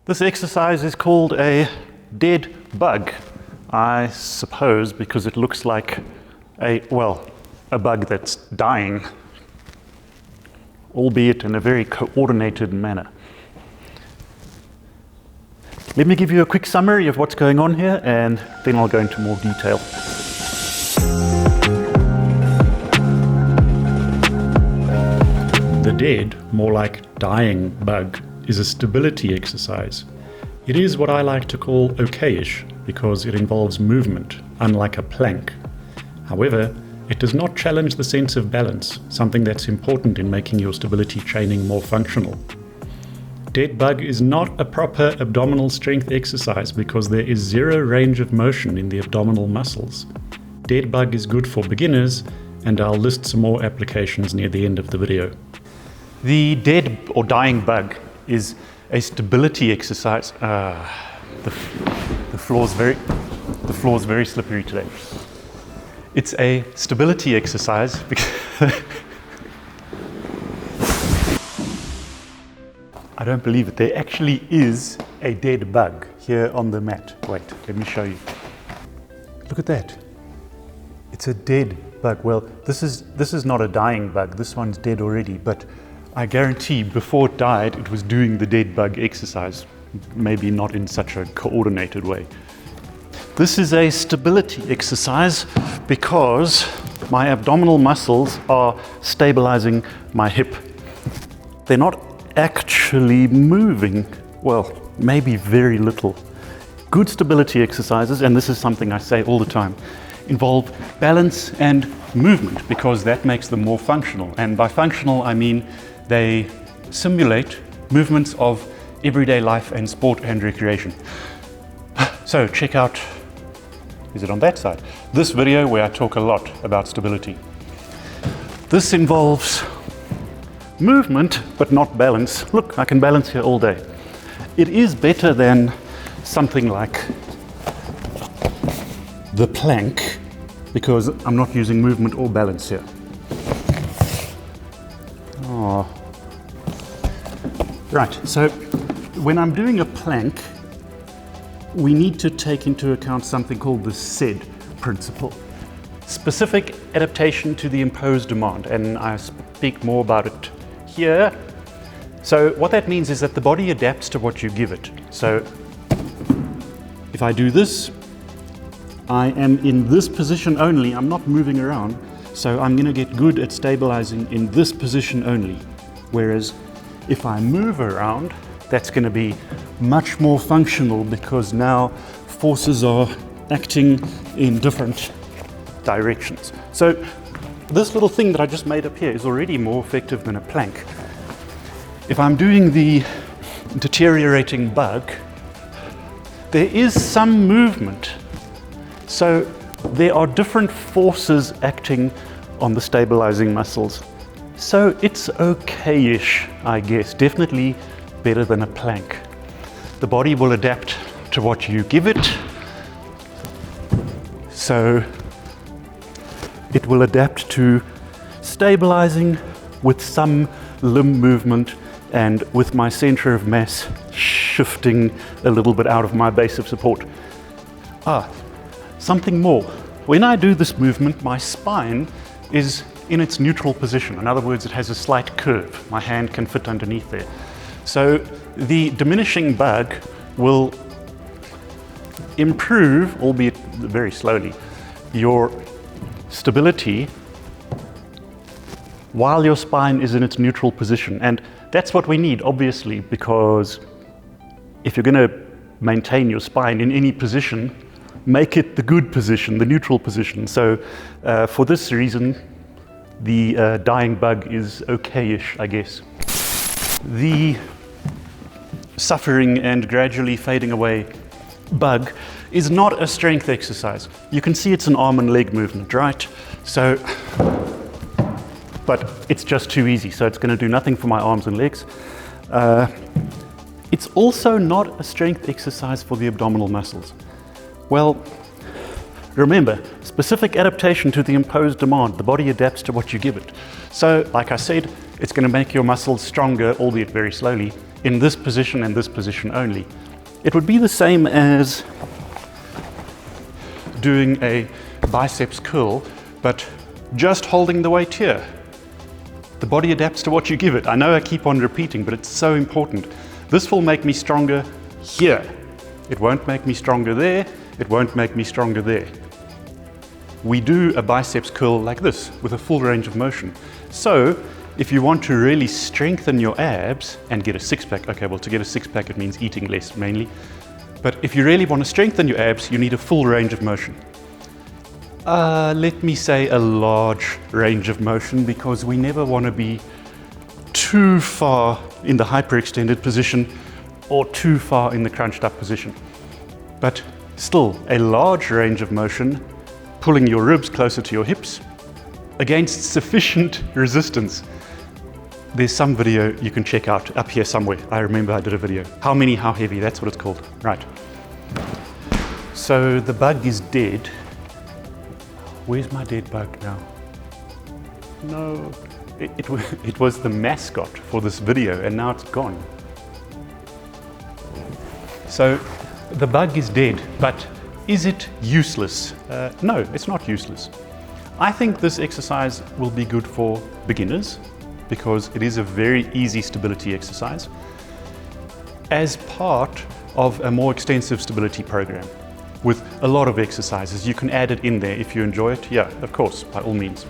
This exercise is called a dead bug, I suppose, because it looks like a bug that's dying, albeit in a very coordinated manner. Let me give you a quick summary of what's going on here, and then I'll go into more detail. The dead, more like dying bug, is a stability exercise. It is what I like to call okayish because it involves movement, unlike a plank. However, it does not challenge the sense of balance, something that's important in making your stability training more functional. Dead bug is not a proper abdominal strength exercise because there is zero range of motion in the abdominal muscles. Dead bug is good for beginners, and I'll list some more applications near the end of the video. The dead or dying bug is a stability exercise. The floor's very slippery today. It's a stability exercise because I don't believe it. There actually is a dead bug here on the mat. Wait, let me show you. Look at that. It's a dead bug. Well, this is not a dying bug. This one's dead already, but I guarantee before it died, it was doing the dead bug exercise, maybe not in such a coordinated way. This is a stability exercise because my abdominal muscles are stabilizing my hip. They're not actually moving, well, maybe very little. Good stability exercises, and this is something I say all the time, involve balance and movement because that makes them more functional. And by functional, I mean they simulate movements of everyday life and sport and recreation. So check out, is it on that side? This video where I talk a lot about stability. This involves movement, but not balance. Look, I can balance here all day. It is better than something like the plank because I'm not using movement or balance here. Oh. Right, so when I'm doing a plank, we need to take into account something called the SAID principle. Specific adaptation to the imposed demand, and I speak more about it here. So what that means is that the body adapts to what you give it. So if I do this, I am in this position only, I'm not moving around, so I'm going to get good at stabilizing in this position only. Whereas if I move around, that's going to be much more functional because now forces are acting in different directions. So this little thing that I just made up here is already more effective than a plank. If I'm doing the deteriorating bug, there is some movement. So there are different forces acting on the stabilizing muscles. So it's okay-ish, I guess. Definitely better than a plank. The body will adapt to what you give it. So it will adapt to stabilizing with some limb movement and with my center of mass shifting a little bit out of my base of support. Something more. When I do this movement, my spine is in its neutral position. In other words, it has a slight curve. My hand can fit underneath there. So the diminishing bug will improve, albeit very slowly, your stability while your spine is in its neutral position. And that's what we need, obviously, because if you're going to maintain your spine in any position, make it the good position, the neutral position. So for this reason, the dying bug is okay-ish, I guess. The suffering and gradually fading away bug is not a strength exercise. You can see it's an arm and leg movement, right? So, but it's just too easy, so it's going to do nothing for my arms and legs. It's also not a strength exercise for the abdominal muscles. Well, remember, specific adaptation to the imposed demand. The body adapts to what you give it. So, like I said, it's going to make your muscles stronger, albeit very slowly, in this position and this position only. It would be the same as doing a biceps curl, but just holding the weight here. The body adapts to what you give it. I know I keep on repeating, but it's so important. This will make me stronger here. It won't make me stronger there. It won't make me stronger there. We do a biceps curl like this with a full range of motion. So if you want to really strengthen your abs and get a six-pack, okay, well, to get a six-pack it means eating less mainly, but if you really want to strengthen your abs, you need a full range of motion. Let me say a large range of motion, because we never want to be too far in the hyperextended position or too far in the crunched up position. But still, a large range of motion, pulling your ribs closer to your hips against sufficient resistance. There's some video you can check out up here somewhere. I remember I did a video. How many, how heavy, that's what it's called. Right. So the bug is dead. Where's my dead bug now? No, it was the mascot for this video and now it's gone. So the bug is dead, but is it useless? No, it's not useless. I think this exercise will be good for beginners because it is a very easy stability exercise as part of a more extensive stability program with a lot of exercises. You can add it in there if you enjoy it. Yeah, of course, by all means.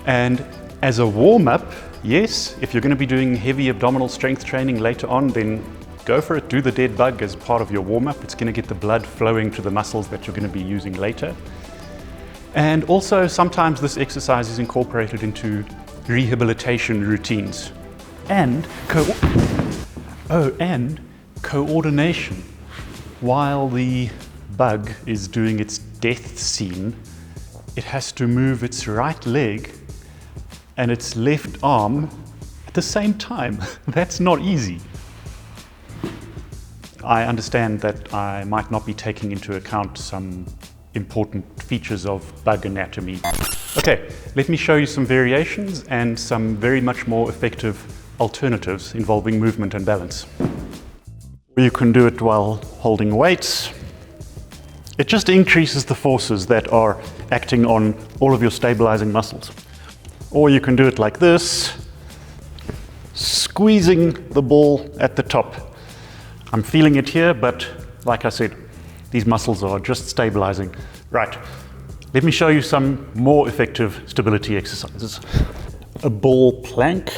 And as a warm-up, yes, if you're going to be doing heavy abdominal strength training later on, then go for it. Do the dead bug as part of your warm-up. It's going to get the blood flowing to the muscles that you're going to be using later. And also sometimes this exercise is incorporated into rehabilitation routines and coordination. While the bug is doing its death scene, it has to move its right leg and its left arm at the same time. That's not easy. I understand that I might not be taking into account some important features of bug anatomy. Okay, let me show you some variations and some very much more effective alternatives involving movement and balance. You can do it while holding weights. It just increases the forces that are acting on all of your stabilizing muscles. Or you can do it like this, squeezing the ball at the top. I'm feeling it here, but like I said, these muscles are just stabilizing. Right, let me show you some more effective stability exercises. A ball plank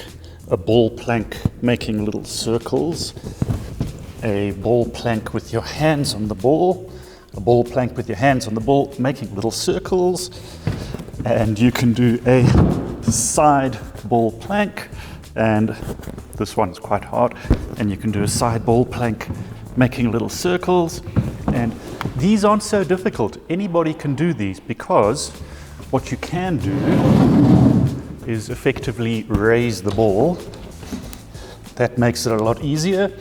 making little circles, a ball plank with your hands on the ball, a ball plank with your hands on the ball making little circles, and you can do a side ball plank, and this one's quite hard, and you can do a side ball plank making little circles. And these aren't so difficult. Anybody can do these, because what you can do is effectively raise the ball. That makes it a lot easier.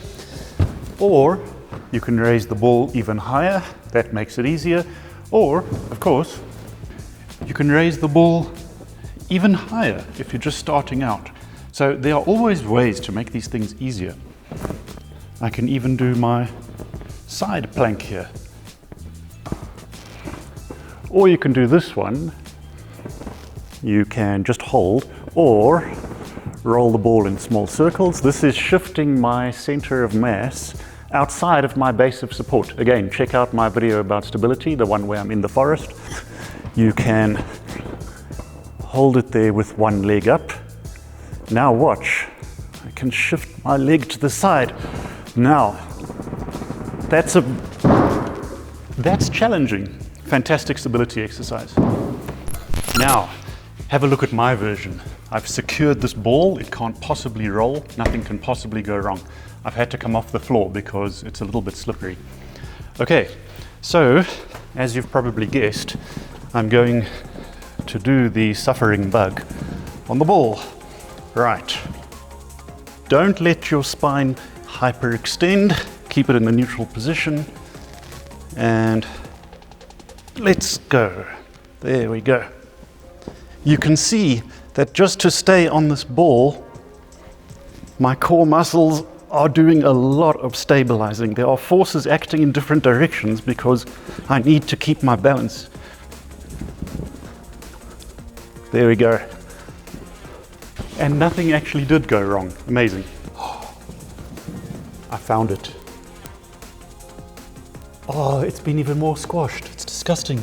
Or you can raise the ball even higher. That makes it easier. Or, of course, you can raise the ball even higher if you're just starting out. So there are always ways to make these things easier. I can even do my side plank here. Or you can do this one. You can just hold or roll the ball in small circles. This is shifting my center of mass outside of my base of support. Again, check out my video about stability, the one where I'm in the forest. You can hold it there with one leg up. Now watch, I can shift my leg to the side. Now, that's challenging. Fantastic stability exercise. Now, have a look at my version. I've secured this ball, it can't possibly roll, nothing can possibly go wrong. I've had to come off the floor because it's a little bit slippery. Okay, so, as you've probably guessed, I'm going to do the suffering bug on the ball. Right. Don't let your spine hyperextend, keep it in the neutral position, and let's go. There we go. You can see that just to stay on this ball, my core muscles are doing a lot of stabilizing. There are forces acting in different directions because I need to keep my balance. There we go. And nothing actually did go wrong. Amazing. I found it. Oh, it's been even more squashed. It's disgusting.